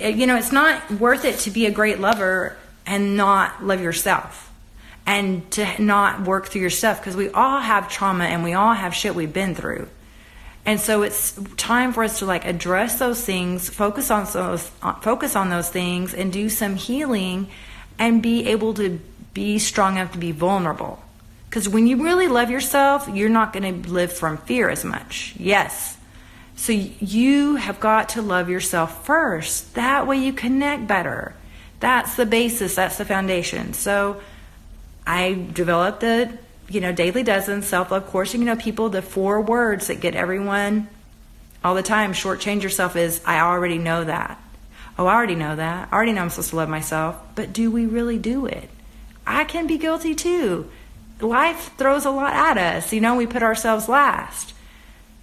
it's not worth it to be a great lover and not love yourself and to not work through your stuff, because we all have trauma and we all have shit we've been through. And so it's time for us to like address those things, focus on those things, and do some healing and be able to be strong enough to be vulnerable. Because when you really love yourself, you're not going to live from fear as much. Yes. So you have got to love yourself first. That way you connect better. That's the basis. That's the foundation. So I developed the Daily Dozen self-love course. People, the 4 words that get everyone all the time shortchange yourself is, I already know that. Oh, I already know that. I already know I'm supposed to love myself. But do we really do it? I can be guilty too. Life throws a lot at us. We put ourselves last.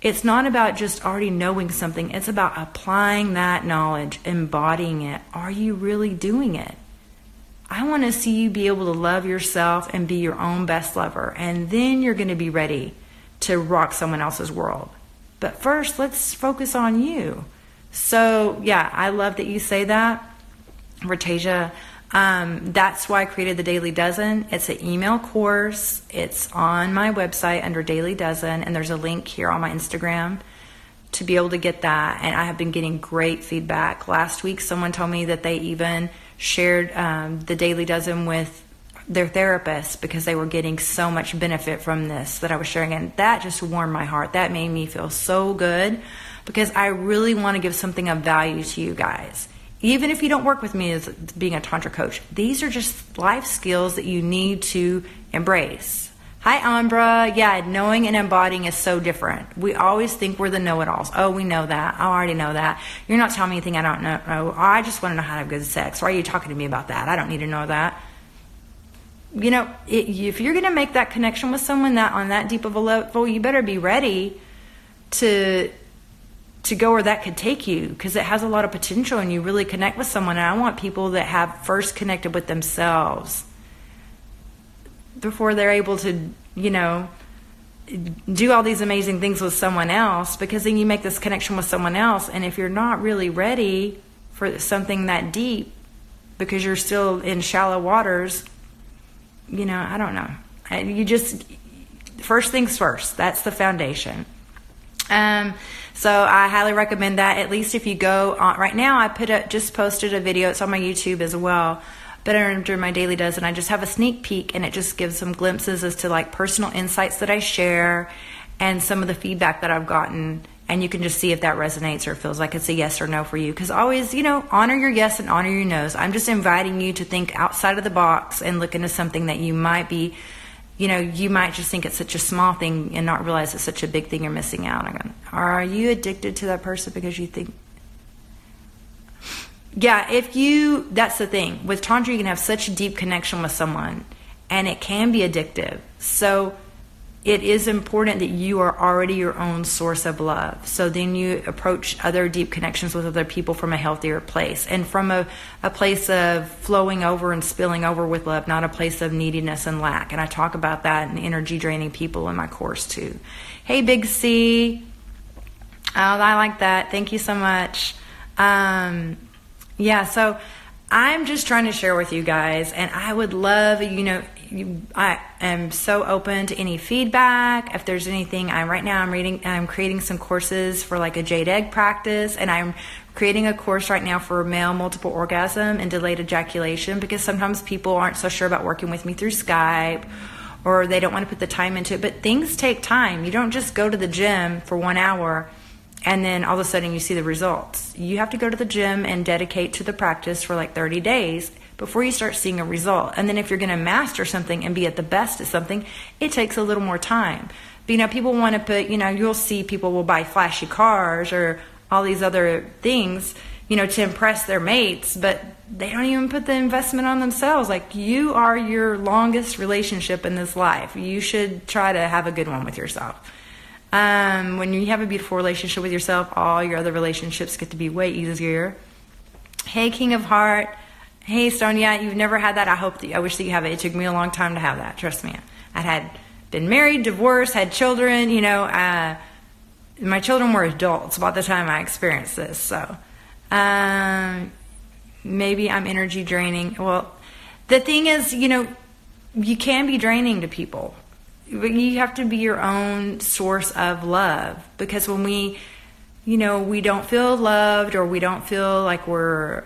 It's not about just already knowing something. It's about applying that knowledge, embodying it. Are you really doing it? I want to see you be able to love yourself and be your own best lover. And then you're going to be ready to rock someone else's world. But first, let's focus on you. So, yeah, I love that you say that, Ratasia. That's why I created the Daily Dozen. It's an email course. It's on my website under Daily Dozen. And there's a link here on my Instagram to be able to get that. And I have been getting great feedback. Last week, someone told me that they even shared the Daily Dozen with their therapist because they were getting so much benefit from this that I was sharing. And that just warmed my heart. That made me feel so good because I really want to give something of value to you guys. Even if you don't work with me as being a Tantra coach, these are just life skills that you need to embrace. Hi, Ambra. Yeah, knowing and embodying is so different. We always think we're the know-it-alls. Oh, we know that. I already know that. You're not telling me anything I don't know. Oh, I just want to know how to have good sex. Why are you talking to me about that? I don't need to know that. If you're going to make that connection with someone that on that deep of a level, you better be ready to go where that could take you, because it has a lot of potential and you really connect with someone. And I want people that have first connected with themselves before they're able to, do all these amazing things with someone else, because then you make this connection with someone else. And if you're not really ready for something that deep because you're still in shallow waters, I don't know. You just, first things first, that's the foundation. So I highly recommend that. At least if you go on, right now, I just posted a video. It's on my YouTube as well. But during my Daily Dozen, I just have a sneak peek, and it just gives some glimpses as to like personal insights that I share and some of the feedback that I've gotten. And you can just see if that resonates or feels like it's a yes or no for you. Because always, honor your yes and honor your no's. I'm just inviting you to think outside of the box and look into something that you might be, you might just think it's such a small thing and not realize it's such a big thing you're missing out on. Are you addicted to that person because you think... Yeah, that's the thing. With Tantra, you can have such a deep connection with someone, and it can be addictive. So it is important that you are already your own source of love. So then you approach other deep connections with other people from a healthier place, and from a place of flowing over and spilling over with love, not a place of neediness and lack. And I talk about that in energy draining people in my course too. Hey, Big C. Oh, I like that. Thank you so much. Yeah, so I'm just trying to share with you guys, and I would love, I am so open to any feedback. If there's anything, I'm creating some courses for like a jade egg practice, and I'm creating a course right now for male multiple orgasm and delayed ejaculation, because sometimes people aren't so sure about working with me through Skype, or they don't want to put the time into it. But things take time. You don't just go to the gym for 1 hour and then all of a sudden you see the results. You have to go to the gym and dedicate to the practice for like 30 days before you start seeing a result. And then if you're going to master something and be at the best at something, it takes a little more time. But, people want to put, you'll see people will buy flashy cars or all these other things, to impress their mates, but they don't even put the investment on themselves. Like, you are your longest relationship in this life. You should try to have a good one with yourself. When you have a beautiful relationship with yourself, all your other relationships get to be way easier. Hey, King of Heart. Hey, Stone. Yeah, you've never had that. I wish that you have it. It took me a long time to have that. Trust me. I had been married, divorced, had children. My children were adults about the time I experienced this. So, maybe I'm energy draining. Well, the thing is, you can be draining to people, but you have to be your own source of love. Because when we don't feel loved, or we don't feel like we're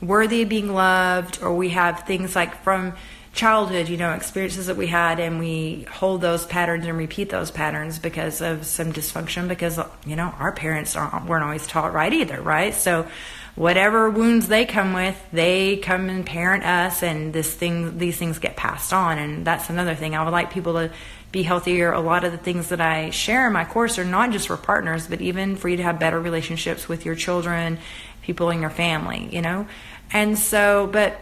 worthy of being loved, or we have things like from childhood, experiences that we had, and we hold those patterns and repeat those patterns because of some dysfunction, because, our parents weren't always taught right either, right? So whatever wounds they come with, they come and parent us, and these things get passed on. And that's another thing. I would like people to be healthier. A lot of the things that I share in my course are not just for partners, but even for you to have better relationships with your children, people in your family, And so, but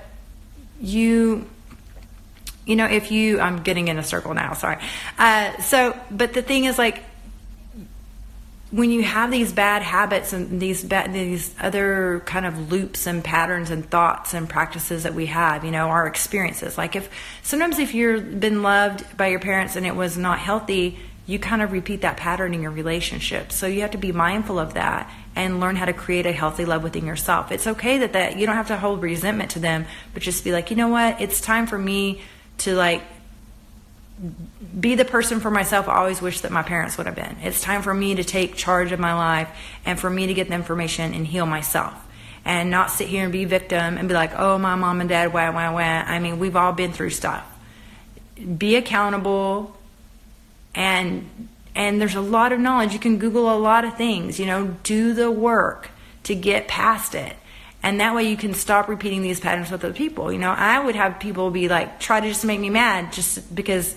I'm getting in a circle now, sorry. But the thing is, like, when you have these bad habits and these other kind of loops and patterns and thoughts and practices that we have, our experiences, like sometimes if you've been loved by your parents and it was not healthy, you kind of repeat that pattern in your relationship. So you have to be mindful of that and learn how to create a healthy love within yourself. It's okay that you don't have to hold resentment to them, but just be like, you know what, it's time for me to be the person for myself I always wish that my parents would have been. It's time for me to take charge of my life and for me to get the information and heal myself, and not sit here and be victim and be like, oh, my mom and dad, wah, wah, wah. I mean, we've all been through stuff. Be accountable, and there's a lot of knowledge. You can Google a lot of things, do the work to get past it. And that way you can stop repeating these patterns with other people. I would have people be like, try to just make me mad just because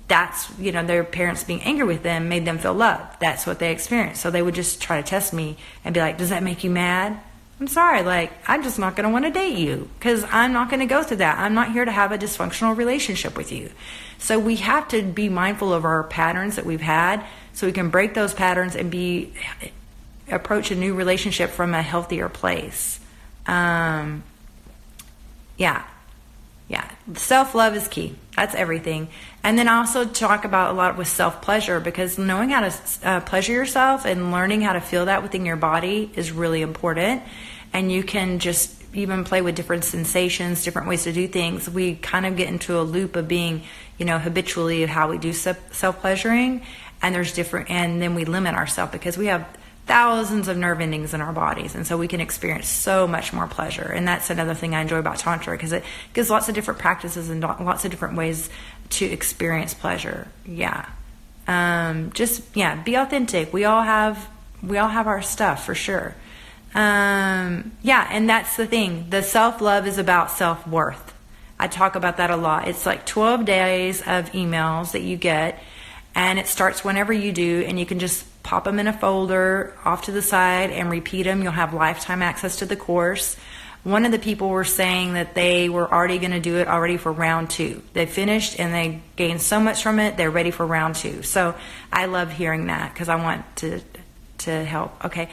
that's, their parents being angry with them made them feel loved. That's what they experienced. So they would just try to test me and be like, does that make you mad? I'm sorry, I'm just not going to want to date you, because I'm not going to go through that. I'm not here to have a dysfunctional relationship with you. So we have to be mindful of our patterns that we've had so we can break those patterns and approach a new relationship from a healthier place. Self-love is key. That's everything. And then I also talk about a lot with self-pleasure, because knowing how to pleasure yourself and learning how to feel that within your body is really important. And you can just even play with different sensations, different ways to do things. We kind of get into a loop of being, habitually of how we do self-pleasuring, and and then we limit ourselves because we have thousands of nerve endings in our bodies, and so we can experience so much more pleasure. And that's another thing I enjoy about Tantra, because it gives lots of different practices and lots of different ways to experience pleasure. Be authentic. We all have our stuff, for sure. And that's the thing. The self-love is about self-worth. I talk about that a lot. It's like 12 days of emails that you get, and it starts whenever you do, and you can just pop them in a folder off to the side and repeat them. You'll have lifetime access to the course. One of the people were saying that they were already going to do it already for round 2. They finished and they gained so much from it, they're ready for round 2. So I love hearing that, because I want to help. Okay.